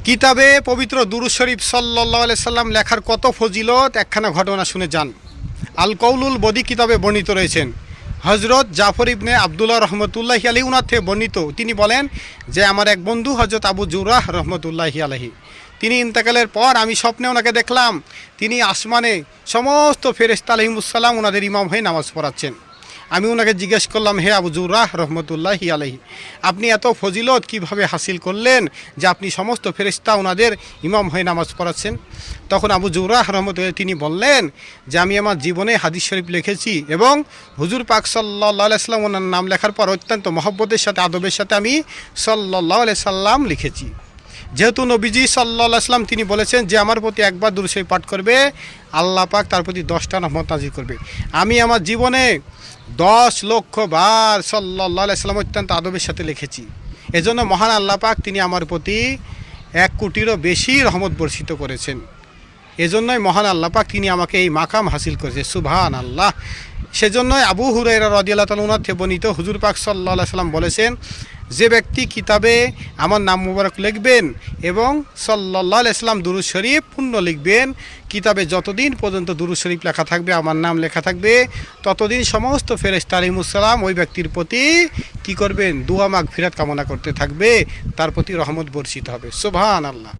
কিতাবে পবিত্র দুরূদ শরীফ সাল্লাল্লাহু আলাইহি সাল্লাম লেখার কত ফজিলত একখানা ঘটনা শুনে যান। আল কৌলুল বদি কিতাবে বর্ণিত রয়েছেন। হজরত জাফর ইবনে আবদুল্লাহ রহমতুল্লাহি আলাইহি উনার থেকে বর্ণিত, তিনি বলেন যে আমার এক বন্ধু হজরত আবু জুরাহ রহমতুল্লাহি আলাইহি, তিনি ইন্তেকালের পর আমি স্বপ্নে ওনাকে দেখলাম, তিনি আসমানে সমস্ত ফেরেশতা আলাইহিমুসসালাম ওনাদের ইমাম হয়ে নামাজ পড়াচ্ছেন। আমি ওনাকে জিজ্ঞেস করলাম, হে আবু জুরাহ রহমতুল্লাহি আলাইহি, আপনি এত ফজিলত কিভাবে হাসিল করলেন যে আপনি সমস্ত ফেরেশতা ওনাদের ইমাম হয়ে নামাজ পড়াচ্ছেন? তখন আবু জুরাহ রহমতুল্লাহ তিনি বললেন যে আমি আমার জীবনে হাদিস শরীফ লিখেছি এবং হুজুর পাক সাল্লাল্লাহু আলাইহি সাল্লাম ওনার নাম লেখার পর অত্যন্ত মহব্বতের সাথে আদবের সাথে আমি সাল্লাল্লাহু আলাইহি সাল্লাম লিখেছি। যেহেতু নবীজি সাল্লাল্লাহু আলাইহি সাল্লাম তিনি বলেছেন যে আমার প্রতি একবার দুরূদ শরীফ পাঠ করবে আল্লাহ পাক তার প্রতি 10টা রহমত নাজিল করবে। আমি আমার জীবনে 10 লক্ষ বার সাল্লাল্লাহু আলাইহি সাল্লাম অত্যন্ত আদবের সাথে লিখেছি। এজন্য মহান আল্লাহ পাক তিনি আমার প্রতি 1 কোটিরও বেশি রহমত বর্ষিত করেছেন। এজন্যই মহান আল্লাহ পাক তিনি আমাকে এই মাকাম হাসিল করেছে। সুবহানাল্লাহ। সেজন্যই আবু হুরায়রা রাদিয়াল্লাহু তাআলা ওনার থেকে বর্ণিত হুজুর পাক সাল্লাল্লাহু আলাইহি সাল্লাম বলেছেন, যে ব্যক্তি কিতাবে আমার নাম মুবারক লিখবেন এবং সাল্লাল্লাহু আলাইহি সাল্লাম দুরূদ শরীফ পূর্ণ লিখবেন, কিতাবে যতদিন পর্যন্ত দুরূদ শরীফ লেখা থাকবে, আমার নাম লেখা থাকবে, ততদিন সমস্ত ফেরেশতা আলাইহিমুসসালাম ওই ব্যক্তির প্রতি কি করবেন? দোয়া মাগফিরাত কামনা করতে থাকবে, তার প্রতি রহমত বর্ষিত হবে। সুবহানাল্লাহ।